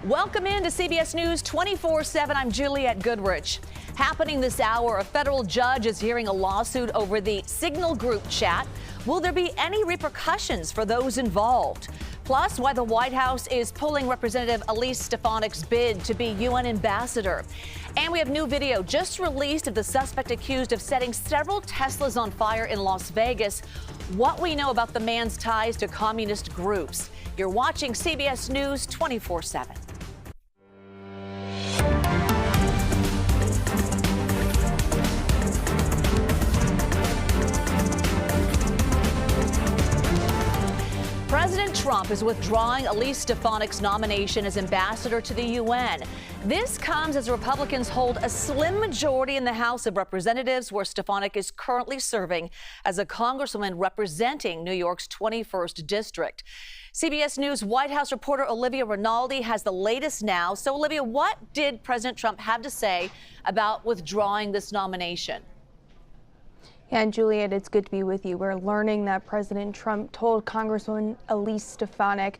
Welcome in to CBS News 24/7. I'm Juliette Goodrich. Happening this hour, a federal judge is hearing a lawsuit over the Signal group chat. Will there be any repercussions for those involved? Plus, why the White House is pulling Representative Elise Stefanik's bid to be UN ambassador. And we have new video just released of the suspect accused of setting several Teslas on fire in Las Vegas. What we know about the man's ties to communist groups. You're watching CBS News 24/7. President Trump is withdrawing Elise Stefanik's nomination as ambassador to the UN. This comes as Republicans hold a slim majority in the House of Representatives, where Stefanik is currently serving as a congresswoman representing New York's 21st District. CBS News White House reporter Olivia Rinaldi has the latest now. So, Olivia, what did President Trump have to say about withdrawing this nomination? Yeah, and Juliette, it's good to be with you. We're learning that President Trump told Congresswoman Elise Stefanik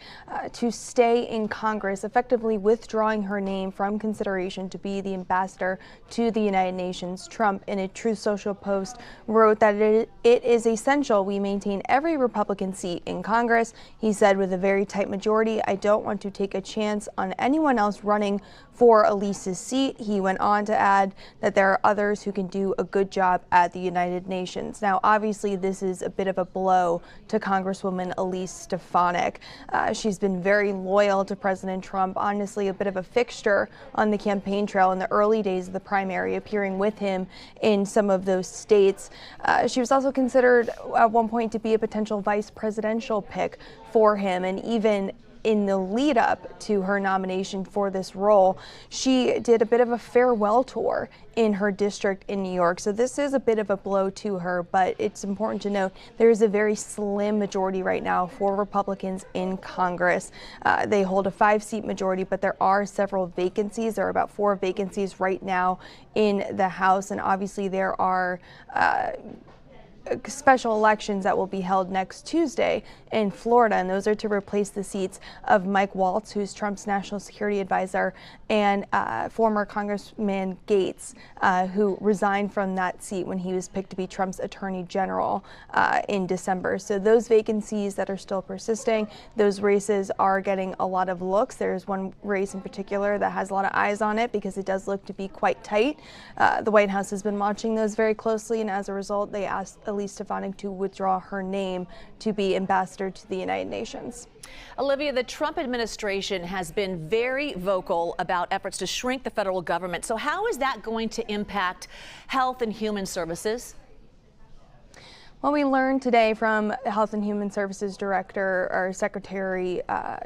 to stay in Congress, effectively withdrawing her name from consideration to be the ambassador to the United Nations. Trump, in a Truth Social post, wrote that it is essential we maintain every Republican seat in Congress. He said, with a very tight majority, I don't want to take a chance on anyone else running for Elise's seat. He went on to add that there are others who can do a good job at the United Nations. Now, obviously, this is a bit of a blow to Congresswoman Elise Stefanik. She's been very loyal to President Trump, honestly, a bit of a fixture on the campaign trail in the early days of the primary, appearing with him in some of those states. She was also considered at one point to be a potential vice presidential pick for him, and even in the lead up to her nomination for this role, she did a bit of a farewell tour in her district in New York. So this is a bit of a blow to her, but it's important to note there is a very slim majority right now for Republicans in Congress. They hold a 5-seat majority, but there are several vacancies. There are about 4 vacancies right now in the House, and obviously there are special elections that will be held next Tuesday in Florida, and those are to replace the seats of Mike Waltz, who's Trump's national security advisor, and former Congressman Gates, who resigned from that seat when he was picked to be Trump's attorney general in December. So those vacancies that are still persisting, those races are getting a lot of looks. There's one race in particular that has a lot of eyes on it because it does look to be quite tight. The White House has been watching those very closely, and as a result, they asked Elise Stefanik to withdraw her name to be ambassador to the United Nations. Olivia, the Trump administration has been very vocal about efforts to shrink the federal government. So how is that going to impact Health and Human Services? Well, we learned today from Health and Human Services Director, or Secretary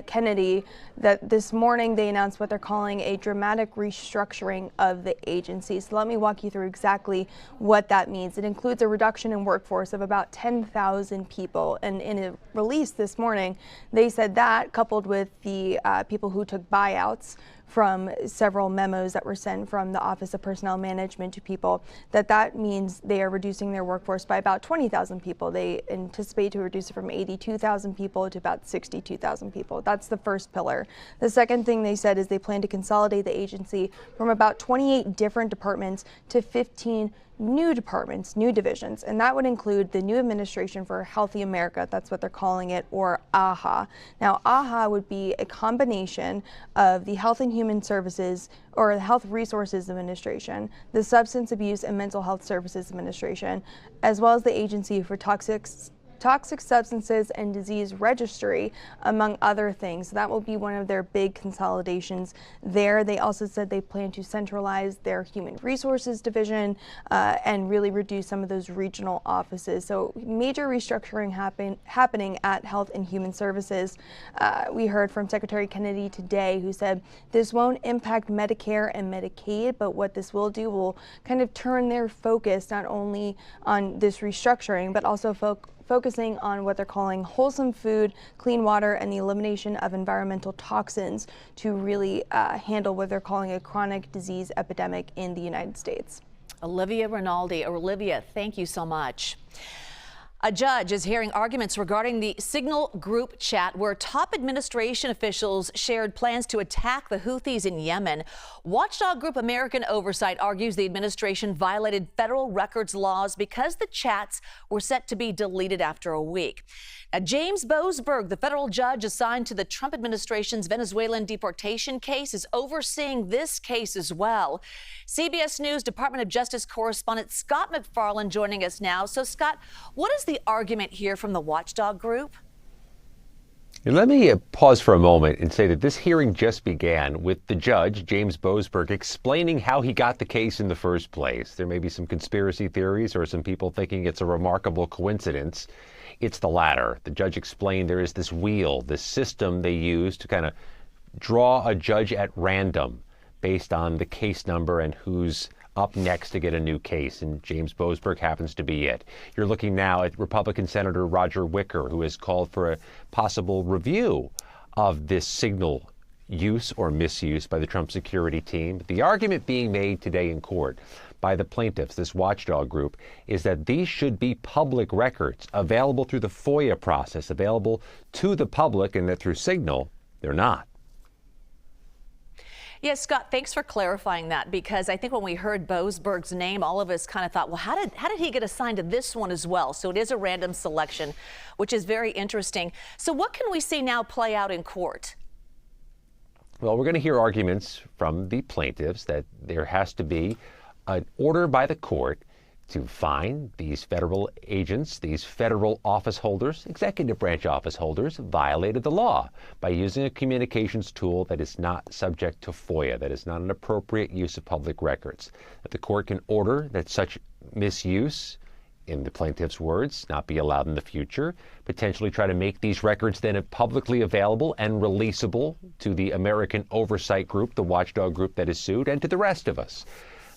Kennedy, that this morning they announced what they're calling a dramatic restructuring of the agency. So let me walk you through exactly what that means. It includes a reduction in workforce of about 10,000 people. And in a release this morning, they said that, coupled with the people who took buyouts from several memos that were sent from the Office of Personnel Management to people, that means they are reducing their workforce by about 20,000 people. They anticipate to reduce it from 82,000 people to about 62,000 people. That's the first pillar. The second thing they said is they plan to consolidate the agency from about 28 different departments to 15 new departments, new divisions, and that would include the new Administration for Healthy America, that's what they're calling it, or AHA. Now, AHA would be a combination of the Health and Human Services, or the Health Resources Administration, the Substance Abuse and Mental Health Services Administration, as well as the Agency for Toxic Substances and Disease Registry, among other things. So that will be one of their big consolidations there. They also said they plan to centralize their Human Resources Division and really reduce some of those regional offices. So major restructuring happening at Health and Human Services. We heard from Secretary Kennedy today, who said this won't impact Medicare and Medicaid, but what this will do will kind of turn their focus not only on this restructuring, but also focusing on what they're calling wholesome food, clean water, and the elimination of environmental toxins to really handle what they're calling a chronic disease epidemic in the United States. Olivia Rinaldi. Olivia, thank you so much. A judge is hearing arguments regarding the Signal group chat where top administration officials shared plans to attack the Houthis in Yemen. Watchdog group American Oversight argues the administration violated federal records laws because the chats were set to be deleted after a week. Now, James Boasberg, the federal judge assigned to the Trump administration's Venezuelan deportation case, is overseeing this case as well. CBS News Department of Justice correspondent Scott McFarland joining us now. So, Scott, what is the argument here from the Watchdog group? Let me pause for a moment and say that this hearing just began with the judge, James Boasberg, explaining how he got the case in the first place. There may be some conspiracy theories or some people thinking it's a remarkable coincidence. It's the latter. The judge explained there is this wheel, this system they use to kind of draw a judge at random based on the case number and who's up next to get a new case, and James Boasberg happens to be it. You're looking now at Republican Senator Roger Wicker, who has called for a possible review of this Signal use or misuse by the Trump security team. The argument being made today in court by the plaintiffs, this watchdog group, is that these should be public records available through the FOIA process, available to the public, and that through Signal, they're not. Yes, Scott, thanks for clarifying that, because I think when we heard Boasberg's name, all of us kind of thought, well, how did he get assigned to this one as well? So it is a random selection, which is very interesting. So what can we see now play out in court? Well, we're going to hear arguments from the plaintiffs that there has to be an order by the court to fine these federal agents, these federal office holders, executive branch office holders, violated the law by using a communications tool that is not subject to FOIA, that is not an appropriate use of public records. That the court can order that such misuse, in the plaintiff's words, not be allowed in the future, potentially try to make these records then publicly available and releasable to the American Oversight Group, the watchdog group that is sued, and to the rest of us.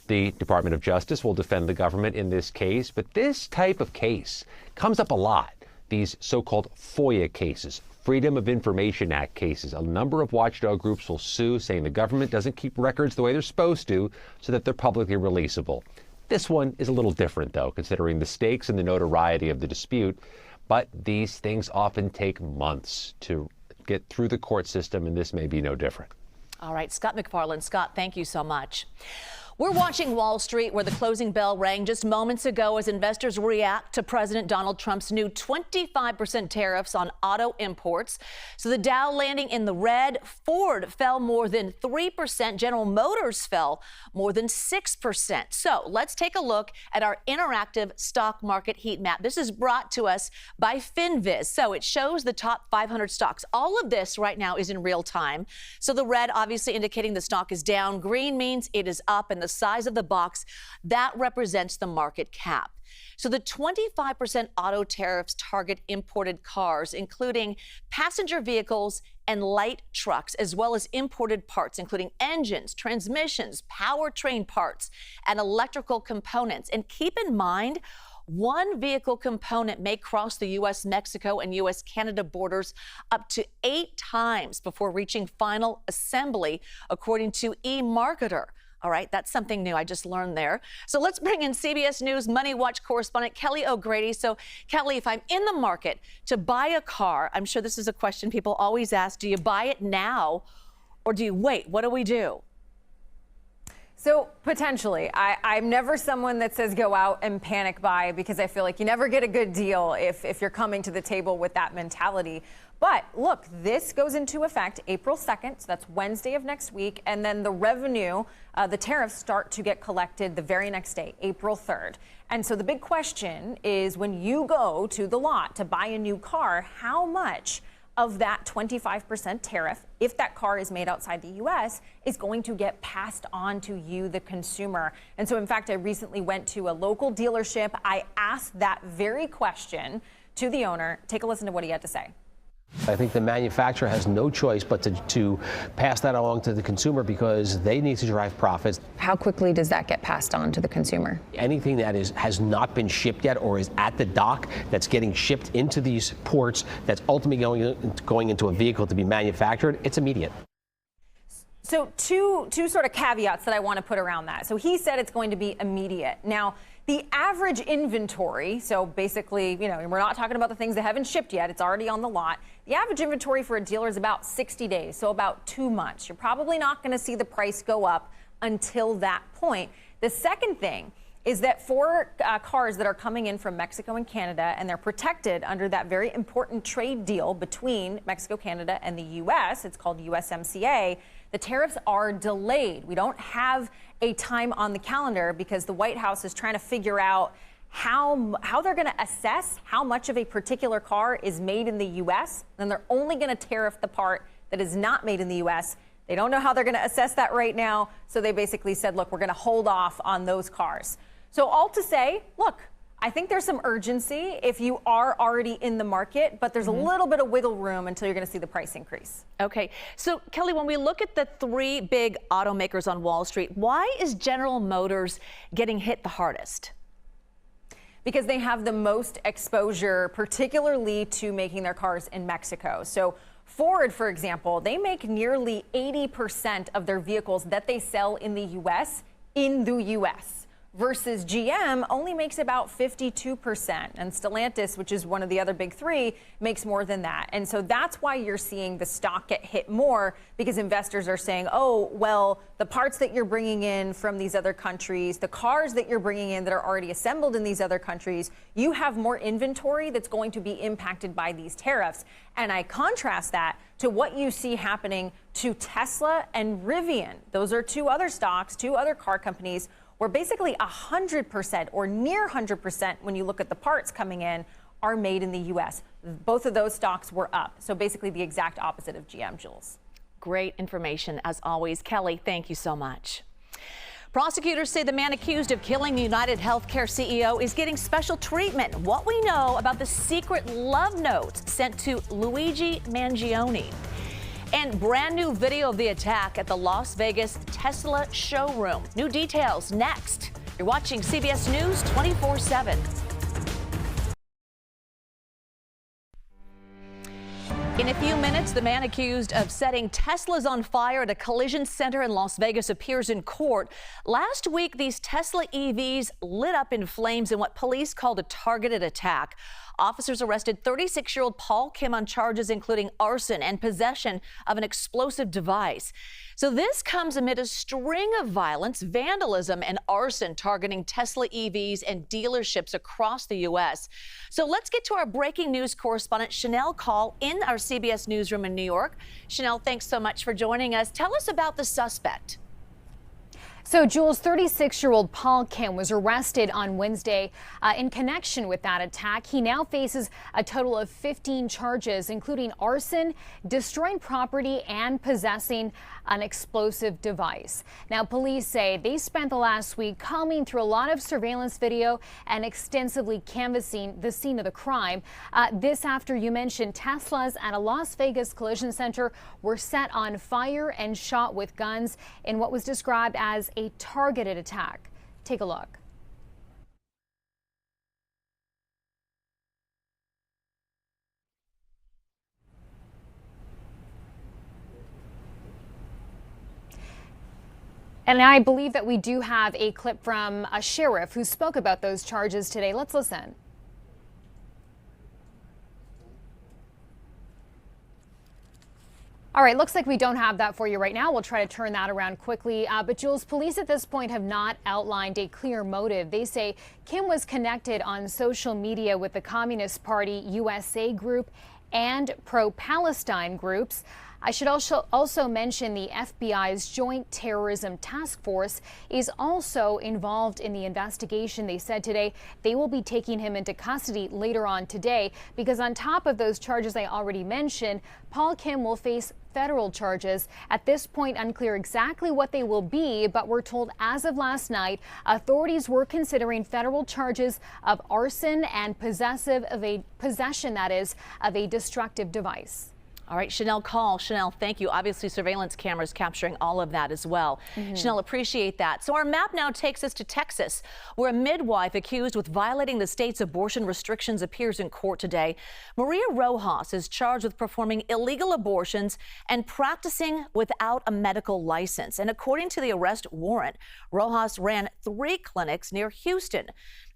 The Department of Justice will defend the government in this case, but this type of case comes up a lot. These so-called FOIA cases, Freedom of Information Act cases. A number of watchdog groups will sue, saying the government doesn't keep records the way they're supposed to so that they're publicly releasable. This one is a little different, though, considering the stakes and the notoriety of the dispute. But these things often take months to get through the court system, and this may be no different. All right, Scott McFarland. Scott, thank you so much. We're watching Wall Street, where the closing bell rang just moments ago as investors react to President Donald Trump's new 25% tariffs on auto imports. So the Dow landing in the red. Ford fell more than 3%. General Motors fell more than 6%. So let's take a look at our interactive stock market heat map. This is brought to us by FinViz. So it shows the top 500 stocks. All of this right now is in real time. So the red obviously indicating the stock is down. Green means it is up, and the size of the box, that represents the market cap. So the 25% auto tariffs target imported cars, including passenger vehicles and light trucks, as well as imported parts, including engines, transmissions, powertrain parts, and electrical components. And keep in mind, one vehicle component may cross the U.S., Mexico, and U.S., Canada borders up to 8 times before reaching final assembly, according to eMarketer. All right, that's something new I just learned there. So let's bring in CBS News Money Watch correspondent Kelly O'Grady. So, Kelly, if I'm in the market to buy a car, I'm sure this is a question people always ask, do you buy it now or do you wait? What do we do? So potentially, I'm never someone that says go out and panic buy, because I feel like you never get a good deal if you're coming to the table with that mentality. But look, this goes into effect April 2nd, so that's Wednesday of next week, and then the revenue, the tariffs start to get collected the very next day, April 3rd. And so the big question is, when you go to the lot to buy a new car, how much of that 25% tariff, if that car is made outside the U.S., is going to get passed on to you, the consumer? And so, in fact, I recently went to a local dealership. I asked that very question to the owner. Take a listen to what he had to say. I think the manufacturer has no choice but to pass that along to the consumer, because they need to drive profits. How quickly does that get passed on to the consumer? Anything that has not been shipped yet or is at the dock that's getting shipped into these ports that's ultimately going into a vehicle to be manufactured, it's immediate. So two sort of caveats that I want to put around that. So he said it's going to be immediate. Now, The average inventory, so basically, we're not talking about the things that haven't shipped yet, it's already on the lot. The average inventory for a dealer is about 60 days, so about 2 months. You're probably not going to see the price go up until that point. The second thing is that for cars that are coming in from Mexico and Canada, and they're protected under that very important trade deal between Mexico, Canada, and the U.S., it's called USMCA, the tariffs are delayed. We don't have a time on the calendar because the White House is trying to figure out how they're going to assess how much of a particular car is made in the U.S. Then they're only going to tariff the part that is not made in the U.S. They don't know how they're going to assess that right now. So they basically said, look, we're going to hold off on those cars. So all to say, look, I think there's some urgency if you are already in the market, but there's a little bit of wiggle room until you're going to see the price increase. Okay. So, Kelly, when we look at the three big automakers on Wall Street, why is General Motors getting hit the hardest? Because they have the most exposure, particularly to making their cars in Mexico. So Ford, for example, they make nearly 80% of their vehicles that they sell in the U.S. in the U.S. versus GM only makes about 52%. And Stellantis, which is one of the other big three, makes more than that. And so that's why you're seeing the stock get hit more, because investors are saying, oh, well, the parts that you're bringing in from these other countries, the cars that you're bringing in that are already assembled in these other countries, you have more inventory that's going to be impacted by these tariffs. And I contrast that to what you see happening to Tesla and Rivian. Those are two other stocks, two other car companies, where basically 100% or near 100%, when you look at the parts coming in, are made in the U.S. Both of those stocks were up. So basically the exact opposite of GM, Jules. Great information as always. Kelly, thank you so much. Prosecutors say the man accused of killing the United Healthcare CEO is getting special treatment. What we know about the secret love notes sent to Luigi Mangione. And brand new video of the attack at the Las Vegas Tesla showroom. New details next. You're watching CBS News 24/7. In a few minutes, the man accused of setting Teslas on fire at a collision center in Las Vegas appears in court. Last week, these Tesla EVs lit up in flames in what police called a targeted attack. Officers arrested 36-year-old Paul Kim on charges including arson and possession of an explosive device. So this comes amid a string of violence, vandalism, and arson targeting Tesla EVs and dealerships across the U.S. So let's get to our breaking news correspondent, Chanel Call, in our CBS newsroom in New York. Chanel, thanks so much for joining us. Tell us about the suspect. So, Jules, 36-year-old Paul Kim was arrested on Wednesday in connection with that attack. He now faces a total of 15 charges, including arson, destroying property, and possessing an explosive device. Now, police say they spent the last week combing through a lot of surveillance video and extensively canvassing the scene of the crime. This after you mentioned Teslas at a Las Vegas collision center were set on fire and shot with guns in what was described as a targeted attack. Take a look. And I believe that we do have a clip from a sheriff who spoke about those charges today. Let's listen. All right, looks like we don't have that for you right now. We'll try to turn that around quickly. But Jules, police at this point have not outlined a clear motive. They say Kim was connected on social media with the Communist Party USA group and pro-Palestine groups. I should also mention the FBI's Joint Terrorism Task Force is also involved in the investigation. They said today they will be taking him into custody later on today because on top of those charges I already mentioned, Paul Kim will face federal charges. At this point, unclear exactly what they will be, but we're told as of last night, authorities were considering federal charges of arson and possession, that is, of a destructive device. All right, Chanel Call. Chanel, thank you. Obviously, surveillance cameras capturing all of that as well. Chanel, appreciate that. So our map now takes us to Texas, where a midwife accused with violating the state's abortion restrictions appears in court today. Maria Rojas is charged with performing illegal abortions and practicing without a medical license. And according to the arrest warrant, Rojas ran 3 clinics near Houston.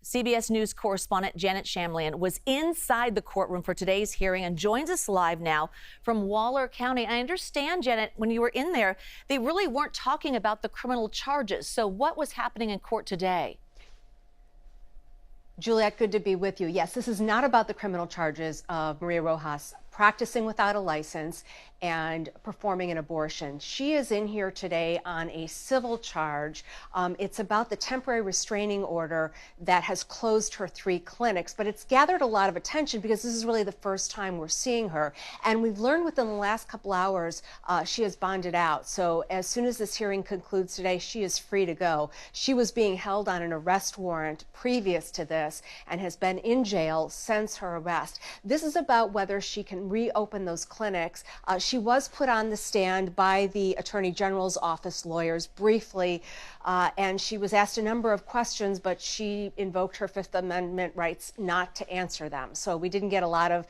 CBS News correspondent Janet Shamlian was inside the courtroom for today's hearing and joins us live now from Waller County. I understand, Janet, when you were in there, they really weren't talking about the criminal charges. So what was happening in court today? Juliet, good to be with you. Yes, this is not about the criminal charges of Maria Rojas practicing without a license and performing an abortion. She is in here today on a civil charge. It's about the temporary restraining order that has closed her 3 clinics, but it's gathered a lot of attention because this is really the first time we're seeing her. And we've learned within the last couple hours, she has bonded out. So as soon as this hearing concludes today, she is free to go. She was being held on an arrest warrant previous to this and has been in jail since her arrest. This is about whether she can reopen those clinics. She was put on the stand by the Attorney General's office lawyers briefly, and she was asked a number of questions, but she invoked her Fifth Amendment rights not to answer them. So we didn't get a lot of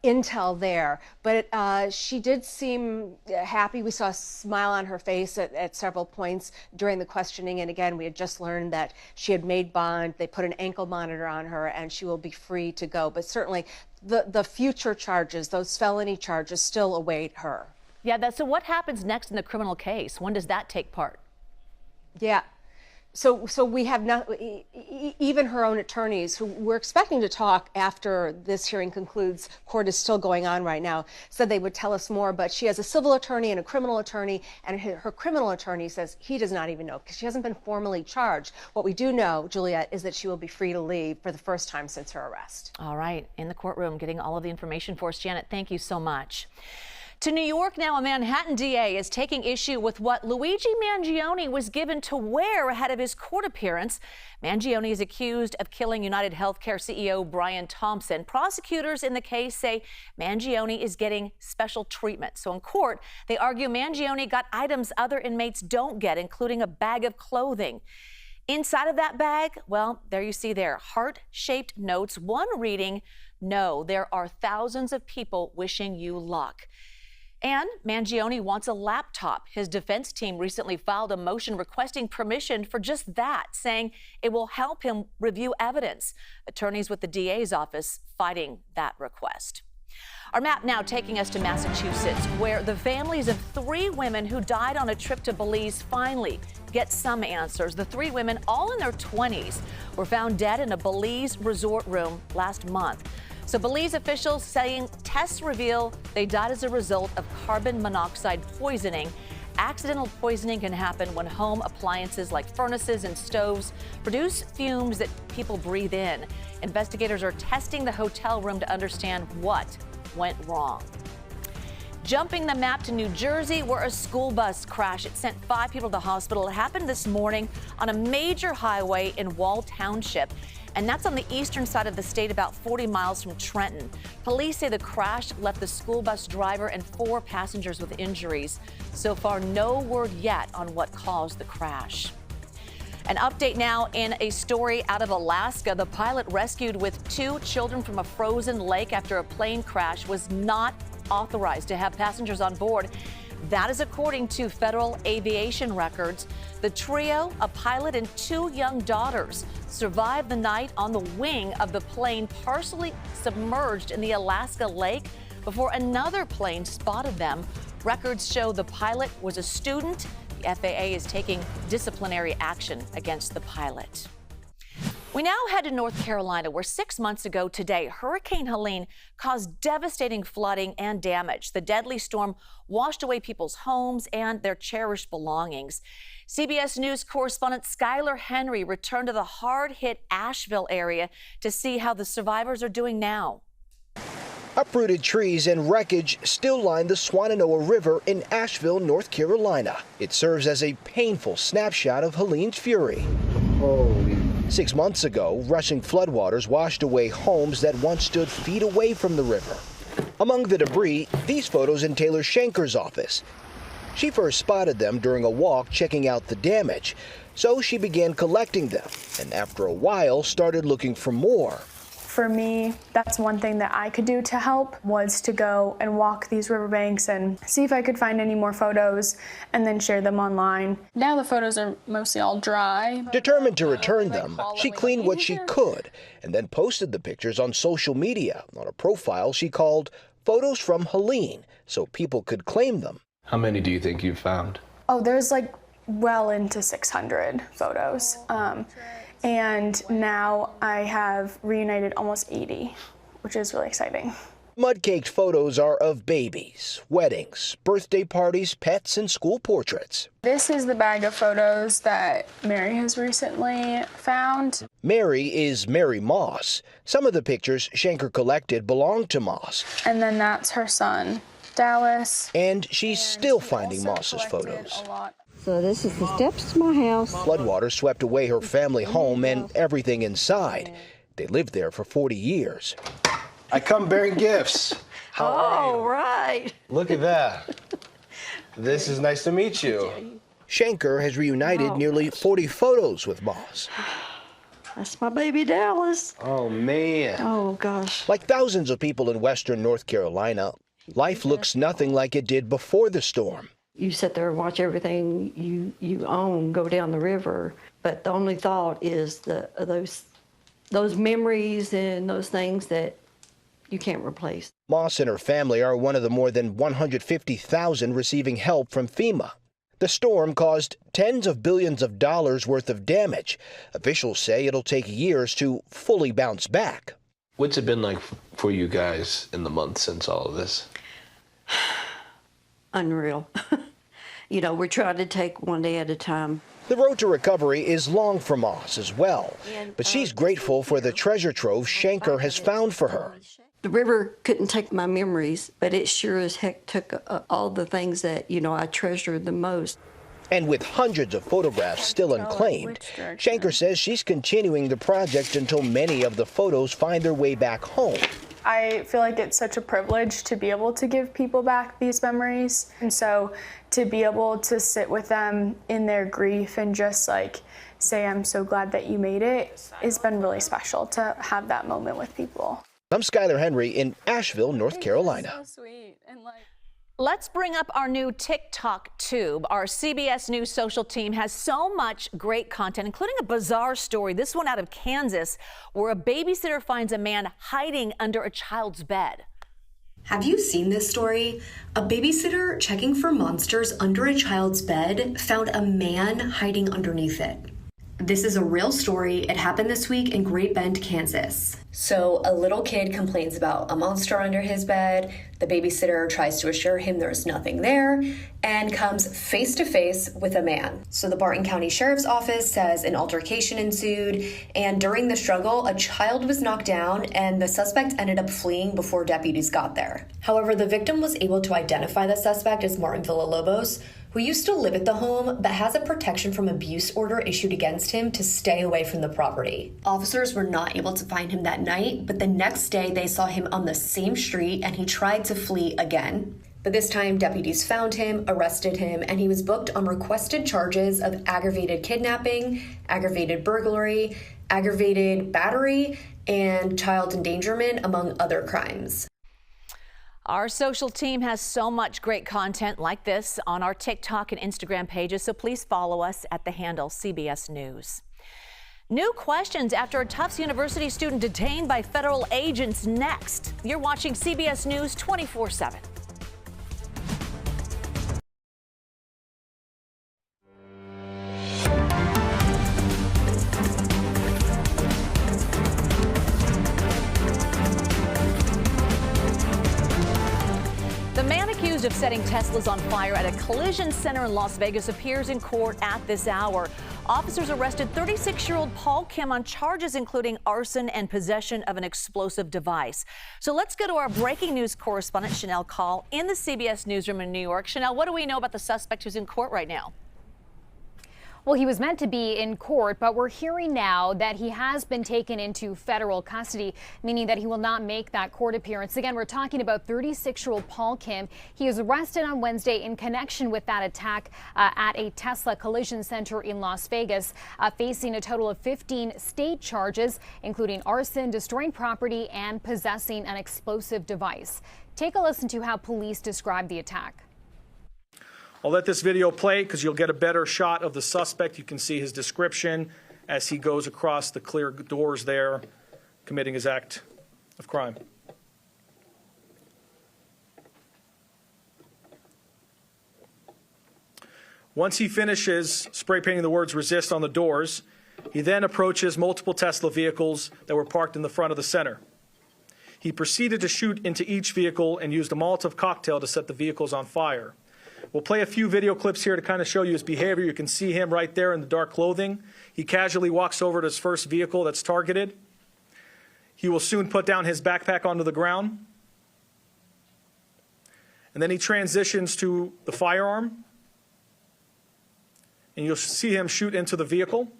intel there, but she did seem happy. We saw a smile on her face at several points during the questioning. And again, we had just learned that she had made bond. They put an ankle monitor on her and she will be free to go. But certainly the future charges, those felony charges, still await her. Yeah, so what happens next in the criminal case? When does that take part? Yeah. So we have not, even her own attorneys, who we're expecting to talk after this hearing concludes, court is still going on right now, said they would tell us more, but she has a civil attorney and a criminal attorney, and her criminal attorney says he does not even know because she hasn't been formally charged. What we do know, Juliet, is that she will be free to leave for the first time since her arrest. All right, in the courtroom, getting all of the information for us. Janet, thank you so much. To New York now, a Manhattan DA is taking issue with what Luigi Mangione was given to wear ahead of his court appearance. Mangione is accused of killing United Healthcare CEO Brian Thompson. Prosecutors in the case say Mangione is getting special treatment. So in court, they argue Mangione got items other inmates don't get, including a bag of clothing. Inside of that bag, well, there you see there, heart-shaped notes, one reading, "No, there are thousands of people wishing you luck." And Mangione wants a laptop. His defense team recently filed a motion requesting permission for just that, saying it will help him review evidence. Attorneys with the DA's office fighting that request. Our map now taking us to Massachusetts, where the families of 3 women who died on a trip to Belize finally get some answers. The 3 women, all in their 20s, were found dead in a Belize resort room last month. So Belize officials saying tests reveal they died as a result of carbon monoxide poisoning. Accidental poisoning can happen when home appliances like furnaces and stoves produce fumes that people breathe in. Investigators are testing the hotel room to understand what went wrong. Jumping the map to New Jersey, where a school bus crash. It sent 5 people to the hospital. It happened this morning on a major highway in Wall Township. And that's on the eastern side of the state, about 40 miles from Trenton. Police say the crash left the school bus driver and 4 passengers with injuries. So far, no word yet on what caused the crash. An update now in a story out of Alaska. The pilot rescued with 2 children from a frozen lake after a plane crash was not authorized to have passengers on board. That is according to federal aviation records. The trio, a pilot and 2 young daughters, survived the night on the wing of the plane partially submerged in the Alaska lake before another plane spotted them. Records show the pilot was a student. The FAA is taking disciplinary action against the pilot. We now head to North Carolina, where 6 months ago today, Hurricane Helene caused devastating flooding and damage. The deadly storm washed away people's homes and their cherished belongings. CBS News correspondent Skylar Henry returned to the hard-hit Asheville area to see how the survivors are doing now. Uprooted trees and wreckage still line the Swannanoa River in Asheville, North Carolina. It serves as a painful snapshot of Helene's fury. 6 months ago, rushing floodwaters washed away homes that once stood feet away from the river. Among the debris, these photos in Taylor Schenker's office. She first spotted them during a walk checking out the damage, so she began collecting them, and after a while started looking for more. For me, that's one thing that I could do to help, was to go and walk these riverbanks and see if I could find any more photos and then share them online. Now the photos are mostly all dry. Determined to return them, she cleaned what she could and then posted the pictures on social media on a profile she called Photos from Helene, so people could claim them. How many do you think you've found? Oh, there's like well into 600 photos. And now I have reunited almost 80, which is really exciting. Mud-caked photos are of babies, weddings, birthday parties, pets, and school portraits. This is the bag of photos that Mary has recently found. Mary is Mary Moss. Some of the pictures Schenker collected belong to Moss. And then that's her son, Dallas. And she's still finding Moss's photos. So this is the steps to my house. Floodwater swept away her family home and everything inside. They lived there for 40 years. I come bearing gifts. How are you? Right. Look at that. This is nice to meet you. Schenker has reunited nearly 40 photos with Moss. That's my baby Dallas. Oh, man. Oh, gosh. Like thousands of people in western North Carolina, life looks nothing like it did before the storm. You sit there and watch everything you own go down the river, but the only thought is those memories and those things that you can't replace. Moss and her family are one of the more than 150,000 receiving help from FEMA. The storm caused tens of billions of dollars worth of damage. Officials say it'll take years to fully bounce back. What's it been like for you guys in the months since all of this? Unreal. You know, we're trying to take one day at a time. The road to recovery is long for Moss as well, but she's grateful for the treasure trove Schenker has found for her. The river couldn't take my memories, but it sure as heck took all the things that, I treasured the most. And with hundreds of photographs still unclaimed, Schenker says she's continuing the project until many of the photos find their way back home. I feel like it's such a privilege to be able to give people back these memories. And so to be able to sit with them in their grief and just say, I'm so glad that you made it, has been really special to have that moment with people. I'm Skylar Henry in Asheville, North Carolina. So sweet. And Let's bring up our new TikTok tube. Our CBS News social team has so much great content, including a bizarre story, this one out of Kansas, where a babysitter finds a man hiding under a child's bed. Have you seen this story? A babysitter checking for monsters under a child's bed found a man hiding underneath it. This is a real story. It happened this week in Great Bend, Kansas. So a little kid complains about a monster under his bed. The babysitter tries to assure him there's nothing there and comes face to face with a man. So the Barton County Sheriff's Office says an altercation ensued, and during the struggle, a child was knocked down and the suspect ended up fleeing before deputies got there. However, the victim was able to identify the suspect as Martin Villalobos, who used to live at the home but has a protection from abuse order issued against him to stay away from the property. Officers were not able to find him that night, but the next day they saw him on the same street and he tried to flee again. But this time deputies found him, arrested him, and he was booked on requested charges of aggravated kidnapping, aggravated burglary, aggravated battery, and child endangerment, among other crimes. Our social team has so much great content like this on our TikTok and Instagram pages, so please follow us at the handle CBS News. New questions after a Tufts University student detained by federal agents next. You're watching CBS News 24/7. Of setting Teslas on fire at a collision center in Las Vegas appears in court at this hour. Officers arrested 36-year-old Paul Kim on charges including arson and possession of an explosive device. So let's go to our breaking news correspondent, Chanel Call, in the CBS newsroom in New York. Chanel, what do we know about the suspect who's in court right now? Well, he was meant to be in court, but we're hearing now that he has been taken into federal custody, meaning that he will not make that court appearance. Again, we're talking about 36-year-old Paul Kim. He was arrested on Wednesday in connection with that attack at a Tesla collision center in Las Vegas, facing a total of 15 state charges, including arson, destroying property, and possessing an explosive device. Take a listen to how police described the attack. I'll let this video play because you'll get a better shot of the suspect. You can see his description as he goes across the clear doors there, committing his act of crime. Once he finishes spray painting the words "resist" on the doors, he then approaches multiple Tesla vehicles that were parked in the front of the center. He proceeded to shoot into each vehicle and used a Molotov cocktail to set the vehicles on fire. We'll play a few video clips here to kind of show you his behavior. You can see him right there in the dark clothing. He casually walks over to his first vehicle that's targeted. He will soon put down his backpack onto the ground. And then he transitions to the firearm. And you'll see him shoot into the vehicle.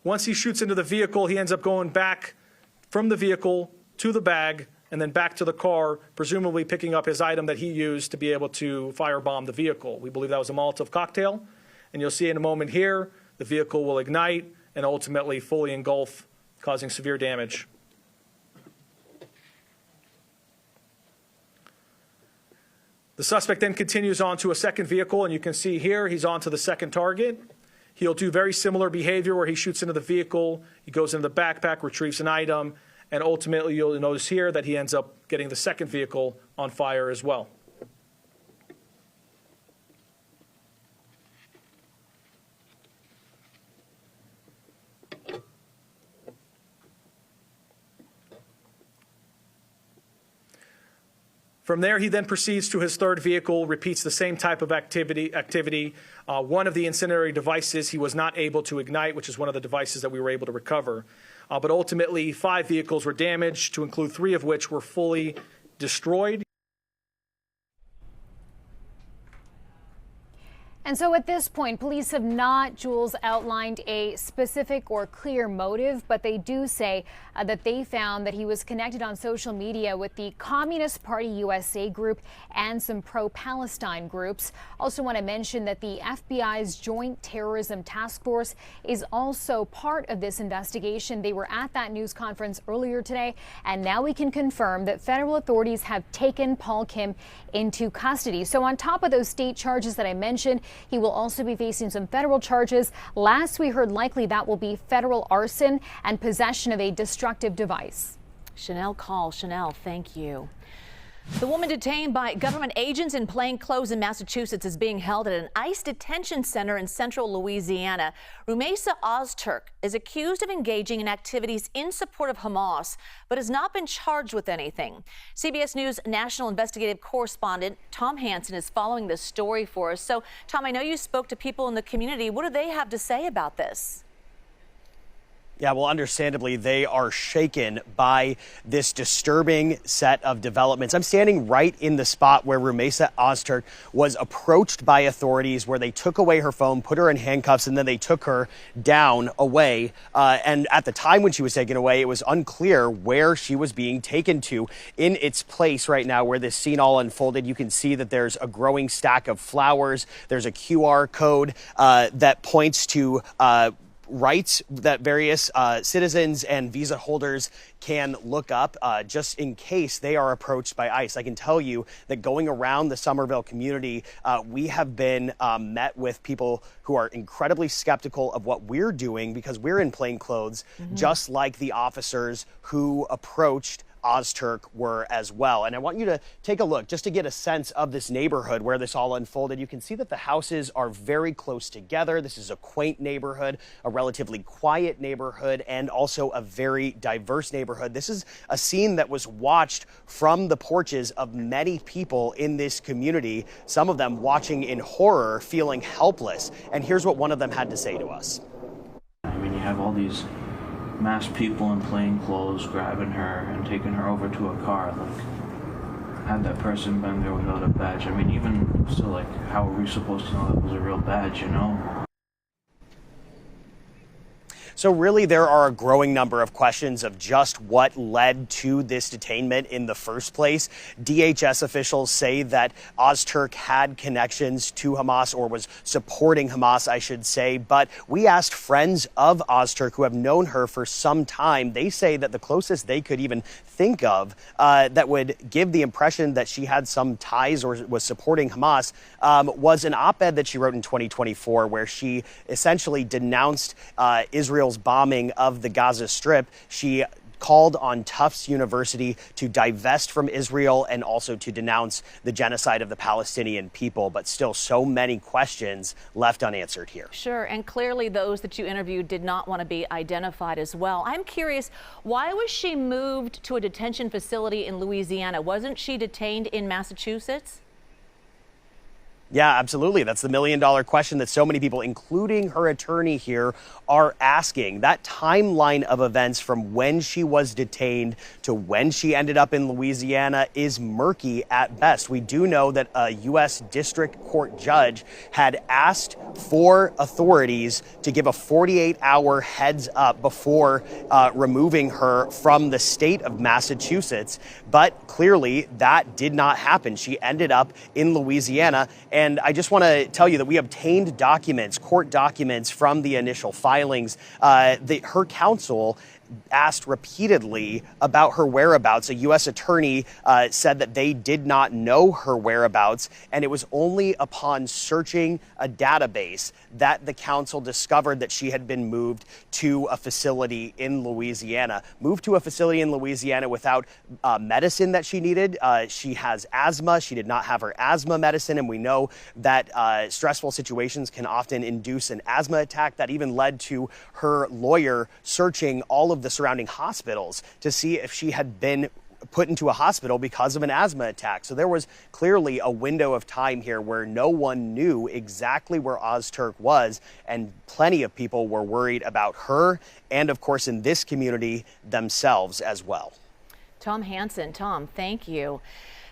Once he shoots into the vehicle, he ends up going back from the vehicle to the bag and then back to the car, presumably picking up his item that he used to be able to firebomb the vehicle. We believe that was a Molotov cocktail. And you'll see in a moment here, the vehicle will ignite and ultimately fully engulf, causing severe damage. The suspect then continues on to a second vehicle, and you can see here he's on to the second target. He'll do very similar behavior where he shoots into the vehicle, he goes into the backpack, retrieves an item, and ultimately you'll notice here that he ends up getting the second vehicle on fire as well. From there, he then proceeds to his third vehicle, repeats the same type of activity. One of the incendiary devices he was not able to ignite, which is one of the devices that we were able to recover. But ultimately, 5 vehicles were damaged, to include 3 of which were fully destroyed. And so at this point, police have not, Jules, outlined a specific or clear motive, but they do say that they found that he was connected on social media with the Communist Party USA group and some pro-Palestine groups. Also want to mention that the FBI's Joint Terrorism Task Force is also part of this investigation. They were at that news conference earlier today, and now we can confirm that federal authorities have taken Paul Kim into custody. So on top of those state charges that I mentioned, he will also be facing some federal charges. Last we heard, likely that will be federal arson and possession of a destructive device. Chanel Call. Chanel, thank you. The woman detained by government agents in plain clothes in Massachusetts is being held at an ICE detention center in central Louisiana. Rumeysa Ozturk is accused of engaging in activities in support of Hamas, but has not been charged with anything. CBS News national investigative correspondent Tom Hansen is following this story for us. So, Tom, I know you spoke to people in the community. What do they have to say about this? Yeah, well, understandably, they are shaken by this disturbing set of developments. I'm standing right in the spot where Rumeysa Ozturk was approached by authorities, where they took away her phone, put her in handcuffs, and then they took her down away. And at the time when she was taken away, it was unclear where she was being taken to. In its place right now, where this scene all unfolded, you can see that there's a growing stack of flowers. There's a QR code that points to rights that various citizens and visa holders can look up just in case they are approached by ICE. I can tell you that going around the Somerville community, we have been met with people who are incredibly skeptical of what we're doing because we're in plain clothes, just like the officers who approached Ozturk were as well. And I want you to take a look just to get a sense of this neighborhood where this all unfolded. You can see that the houses are very close together. This is a quaint neighborhood, a relatively quiet neighborhood, and also a very diverse neighborhood. This is a scene that was watched from the porches of many people in this community, some of them watching in horror, feeling helpless. And here's what one of them had to say to us. I mean, you have all these masked people in plain clothes grabbing her and taking her over to a car. Like, had that person been there without a badge. I mean, even still, like, how are we supposed to know that was a real badge, you know? So really, there are a growing number of questions of just what led to this detainment in the first place. DHS officials say that Ozturk had connections to Hamas, or was supporting Hamas, I should say. But we asked friends of Ozturk who have known her for some time. They say that the closest they could even think of that would give the impression that she had some ties or was supporting Hamas was an op-ed that she wrote in 2024, where she essentially denounced Israel's bombing of the Gaza Strip. She called on Tufts University to divest from Israel and also to denounce the genocide of the Palestinian people. But still, so many questions left unanswered here. Sure, and clearly those that you interviewed did not want to be identified as well. I'm curious, why was she moved to a detention facility in Louisiana? Wasn't she detained in Massachusetts? Yeah, absolutely. That's the million-dollar question that so many people, including her attorney here, are asking. That timeline of events from when she was detained to when she ended up in Louisiana is murky at best. We do know that a U.S. District Court judge had asked for authorities to give a 48-hour heads up before removing her from the state of Massachusetts. But clearly that did not happen. She ended up in Louisiana. And I just want to tell you that we obtained documents, court documents from the initial filings. Her counsel asked repeatedly about her whereabouts. A U.S. attorney said that they did not know her whereabouts, and it was only upon searching a database that the counsel discovered that she had been moved to a facility in Louisiana. Moved to a facility in Louisiana without medicine that she needed. She has asthma. She did not have her asthma medicine, and we know that stressful situations can often induce an asthma attack. That even led to her lawyer searching all of the surrounding hospitals to see if she had been put into a hospital because of an asthma attack. So there was clearly a window of time here where no one knew exactly where Ozturk was, and plenty of people were worried about her and, of course, in this community themselves as well. Tom Hansen. Tom, thank you.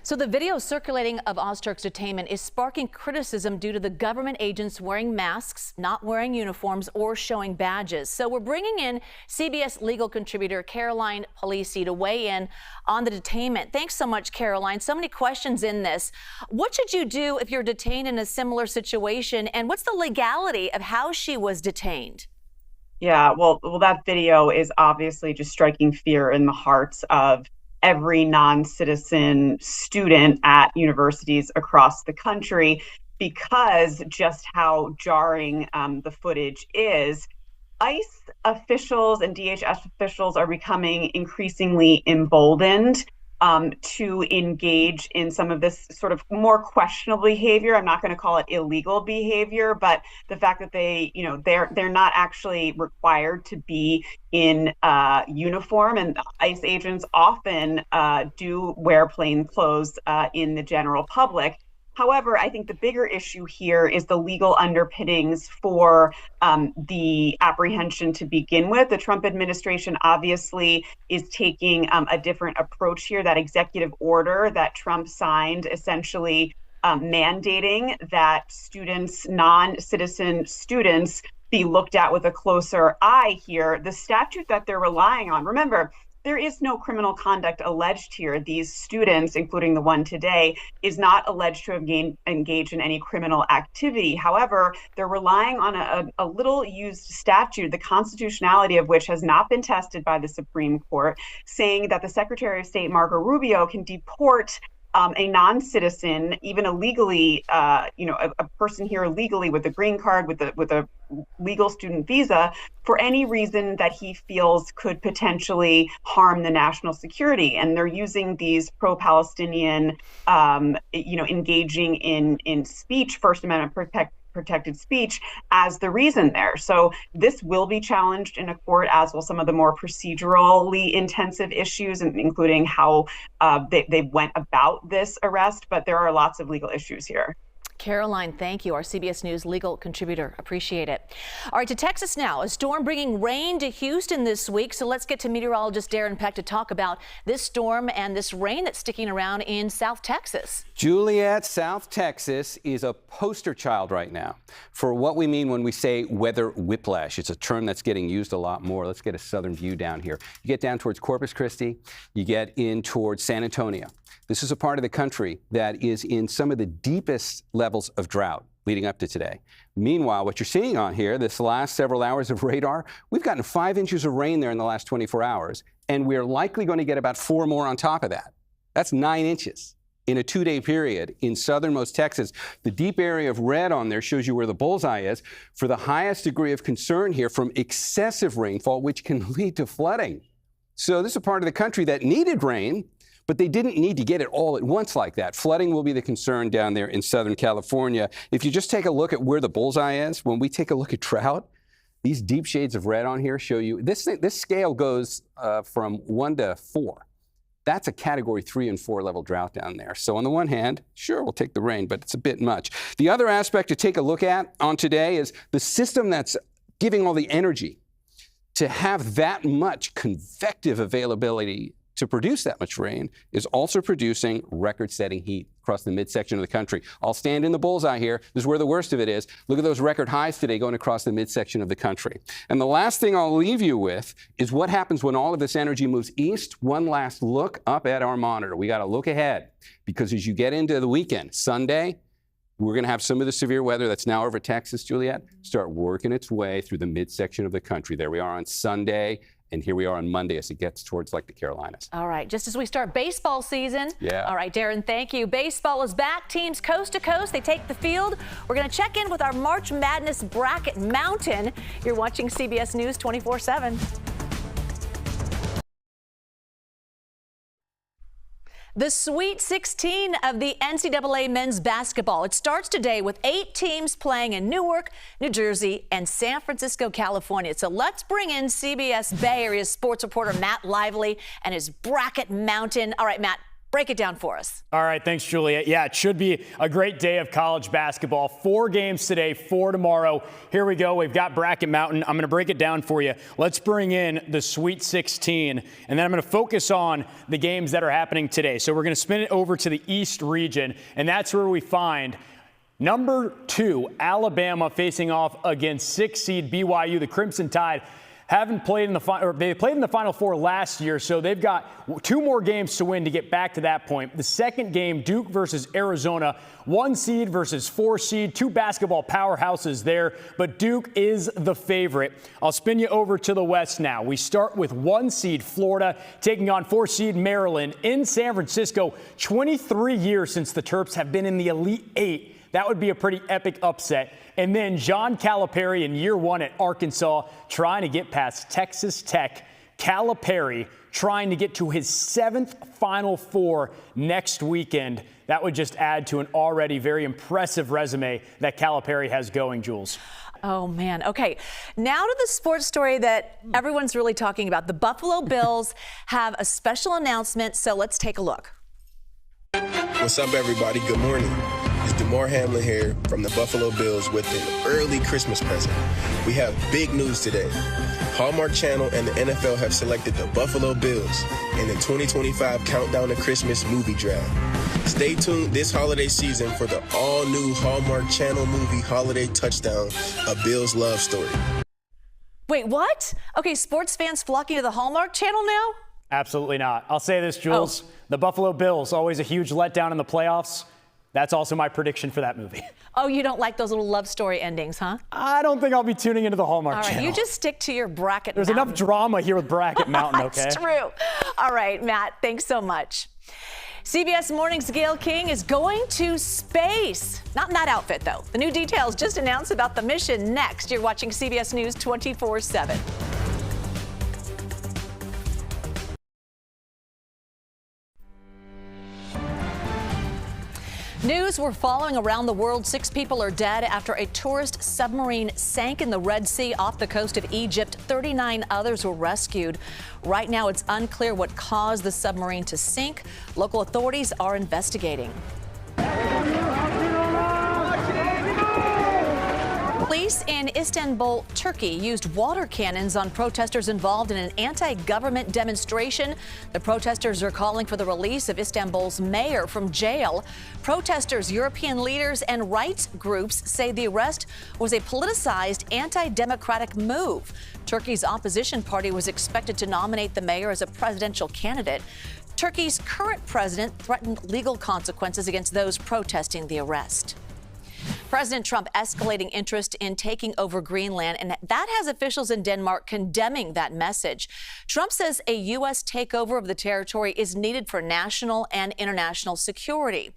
So the video circulating of Ozturk's detainment is sparking criticism due to the government agents wearing masks, not wearing uniforms, or showing badges. So we're bringing in CBS legal contributor Caroline Polisi to weigh in on the detainment. Thanks so much, Caroline. So many questions in this. What should you do if you're detained in a similar situation? And what's the legality of how she was detained? Yeah, well, that video is obviously just striking fear in the hearts of every non-citizen student at universities across the country, because just how jarring the footage is. ICE officials and DHS officials are becoming increasingly emboldened to engage in some of this sort of more questionable behavior. I'm not going to call it illegal behavior, but the fact that they're not actually required to be in uniform, and ICE agents often do wear plain clothes in the general public. However, I think the bigger issue here is the legal underpinnings for the apprehension to begin with. The Trump administration obviously is taking a different approach here. That executive order that Trump signed essentially mandating that students, non-citizen students, be looked at with a closer eye here. The statute that they're relying on, remember, there is no criminal conduct alleged here. These students, including the one today, is not alleged to have engaged in any criminal activity. However, they're relying on a little used statute, the constitutionality of which has not been tested by the Supreme Court, saying that the Secretary of State, Marco Rubio, can deport a non-citizen, even illegally, a person here illegally with a green card, with a legal student visa, for any reason that he feels could potentially harm the national security. And they're using these pro-Palestinian, engaging in speech, First Amendment protected speech, as the reason there. So this will be challenged in a court, as will some of the more procedurally intensive issues, including how they went about this arrest. But there are lots of legal issues here. Caroline, thank you, our CBS News legal contributor. Appreciate it. All right, to Texas now. A storm bringing rain to Houston this week. So let's get to meteorologist Darren Peck to talk about this storm and this rain that's sticking around in South Texas. Juliet, South Texas is a poster child right now for what we mean when we say weather whiplash. It's a term that's getting used a lot more. Let's get a southern view down here. You get down towards Corpus Christi, you get in towards San Antonio. This is a part of the country that is in some of the deepest levels of drought leading up to today. Meanwhile, what you're seeing on here, this last several hours of radar, we've gotten 5 inches of rain there in the last 24 hours, and we're likely going to get about 4 more on top of that. That's 9 inches in a 2-day period in southernmost Texas. The deep area of red on there shows you where the bullseye is for the highest degree of concern here from excessive rainfall, which can lead to flooding. So this is a part of the country that needed rain, but they didn't need to get it all at once like that. Flooding will be the concern down there in Southern California. If you just take a look at where the bullseye is, when we take a look at drought, these deep shades of red on here show you, this scale goes from 1 to 4. That's a category 3 and 4 level drought down there. So on the one hand, sure, we'll take the rain, but it's a bit much. The other aspect to take a look at on today is the system that's giving all the energy to have that much convective availability to produce that much rain is also producing record-setting heat across the midsection of the country. I'll stand in the bullseye here. This is where the worst of it is. Look at those record highs today going across the midsection of the country. And the last thing I'll leave you with is what happens when all of this energy moves east. One last look up at our monitor. We got to look ahead because as you get into the weekend, Sunday, we're going to have some of the severe weather that's now over Texas, Juliet, start working its way through the midsection of the country. There we are on Sunday. And here we are on Monday as it gets towards like the Carolinas. All right, just as we start baseball season. Yeah. All right, Darren, thank you. Baseball is back. Teams coast to coast. They take the field. We're going to check in with our March Madness bracket mountain. You're watching CBS News 24/7. The Sweet 16 of the NCAA men's basketball. It starts today with 8 teams playing in Newark, New Jersey, and San Francisco, California. So let's bring in CBS Bay Area sports reporter Matt Lively and his bracket mountain. All right, Matt, break it down for us. All right, thanks, Julia. Yeah, it should be a great day of college basketball. 4 games today, 4 tomorrow. Here we go. We've got Bracket Mountain. I'm going to break it down for you. Let's bring in the Sweet 16, and then I'm going to focus on the games that are happening today. So we're going to spin it over to the East region, and that's where we find number 2, Alabama, facing off against 6 seed BYU. The Crimson Tide haven't played in the final, they played in the Final Four last year, so they've got 2 more games to win to get back to that point. The second game, Duke versus Arizona, 1 seed versus 4 seed, 2 basketball powerhouses there, but Duke is the favorite. I'll spin you over to the West now. We start with 1 seed Florida taking on 4 seed Maryland in San Francisco. 23 years since the Terps have been in the Elite 8. That would be a pretty epic upset. And then John Calipari in year 1 at Arkansas trying to get past Texas Tech. Calipari trying to get to his 7th Final Four next weekend. That would just add to an already very impressive resume that Calipari has going, Jules. Oh, man. Okay, now to the sports story that everyone's really talking about. The Buffalo Bills have a special announcement, so let's take a look. What's up, everybody? Good morning. It's DeMar Hamlin here from the Buffalo Bills with an early Christmas present. We have big news today. Hallmark Channel and the NFL have selected the Buffalo Bills in the 2025 Countdown to Christmas movie draft. Stay tuned this holiday season for the all-new Hallmark Channel movie Holiday Touchdown, A Bills Love Story. Wait, what? Okay, sports fans flocking to the Hallmark Channel now? Absolutely not. I'll say this, Jules. The Buffalo Bills, always a huge letdown in the playoffs. That's also my prediction for that movie. Oh, you don't like those little love story endings, huh? I don't think I'll be tuning into the Hallmark Channel. All right, you just stick to your Bracket There's Mountain. enough drama here with Bracket Mountain, okay? That's true. All right, Matt, thanks so much. CBS Morning's Gayle King is going to space. Not in that outfit, though. The new details just announced about the mission next. You're watching CBS News 24/7. News we're following around the world. 6 people are dead after a tourist submarine sank in the Red Sea off the coast of Egypt. 39 others were rescued. Right now, it's unclear what caused the submarine to sink. Local authorities are investigating. Police in Istanbul, Turkey, used water cannons on protesters involved in an anti-government demonstration. The protesters are calling for the release of Istanbul's mayor from jail. Protesters, European leaders, and rights groups say the arrest was a politicized anti-democratic move. Turkey's opposition party was expected to nominate the mayor as a presidential candidate. Turkey's current president threatened legal consequences against those protesting the arrest. President Trump escalating interest in taking over Greenland, and that has officials in Denmark condemning that message. Trump says a U.S. takeover of the territory is needed for national and international security.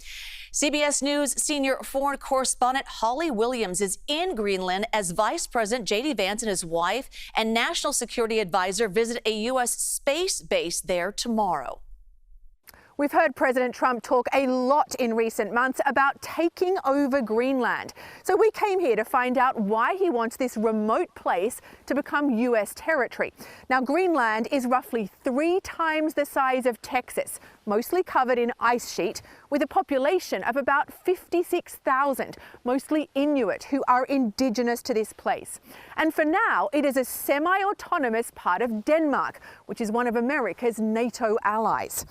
CBS News senior foreign correspondent Holly Williams is in Greenland as Vice President J.D. Vance and his wife and National Security Advisor visit a U.S. space base there tomorrow. We've heard President Trump talk a lot in recent months about taking over Greenland. So we came here to find out why he wants this remote place to become U.S. territory. Now, Greenland is roughly 3 times the size of Texas, mostly covered in ice sheet, with a population of about 56,000, mostly Inuit, who are indigenous to this place. And for now, it is a semi-autonomous part of Denmark, which is one of America's NATO allies.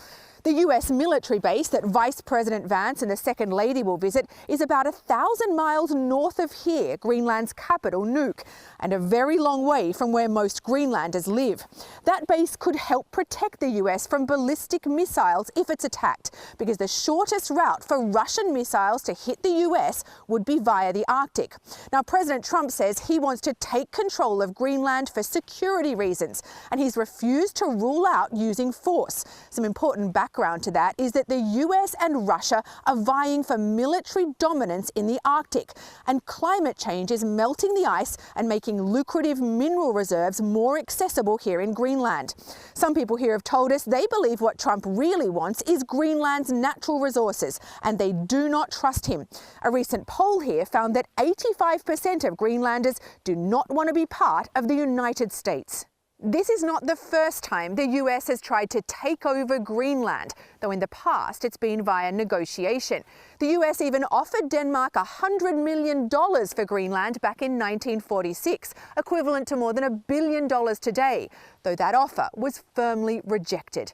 The U.S. military base that Vice President Vance and the Second Lady will visit is about 1,000 miles north of here, Greenland's capital, Nuuk, and a very long way from where most Greenlanders live. That base could help protect the U.S. from ballistic missiles if it's attacked, because the shortest route for Russian missiles to hit the U.S. would be via the Arctic. Now, President Trump says he wants to take control of Greenland for security reasons, and he's refused to rule out using force. Some important background to that is that the US and Russia are vying for military dominance in the Arctic, and climate change is melting the ice and making lucrative mineral reserves more accessible here in Greenland. Some people here have told us they believe what Trump really wants is Greenland's natural resources, and they do not trust him. A recent poll here found that 85% of Greenlanders do not want to be part of the United States. This is not the first time the US has tried to take over Greenland, though in the past it's been via negotiation. The US even offered Denmark $100 million for Greenland back in 1946, equivalent to more than $1 billion today, though that offer was firmly rejected.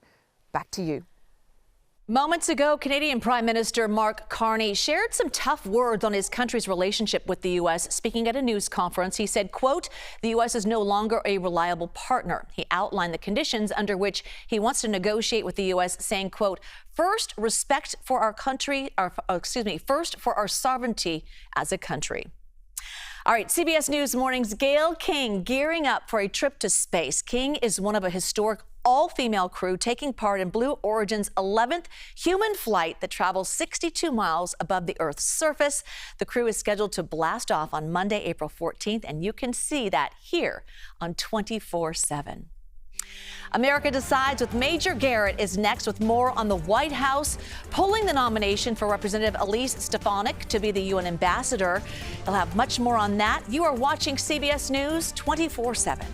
Back to you. Moments ago, Canadian Prime Minister Mark Carney shared some tough words on his country's relationship with the U.S. Speaking at a news conference, he said, quote, "The U.S. is no longer a reliable partner." He outlined the conditions under which he wants to negotiate with the U.S., saying, quote, "First, respect for our country, first for our sovereignty as a country." All right, CBS News Morning's Gayle King gearing up for a trip to space. King is one of a historic all-female crew taking part in Blue Origin's 11th human flight that travels 62 miles above the Earth's surface. The crew is scheduled to blast off on Monday, April 14th, and you can see that here on 24/7. America Decides with Major Garrett is next with more on the White House pulling the nomination for Representative Elise Stefanik to be the UN ambassador. He'll have much more on that. You are watching CBS News 24/7.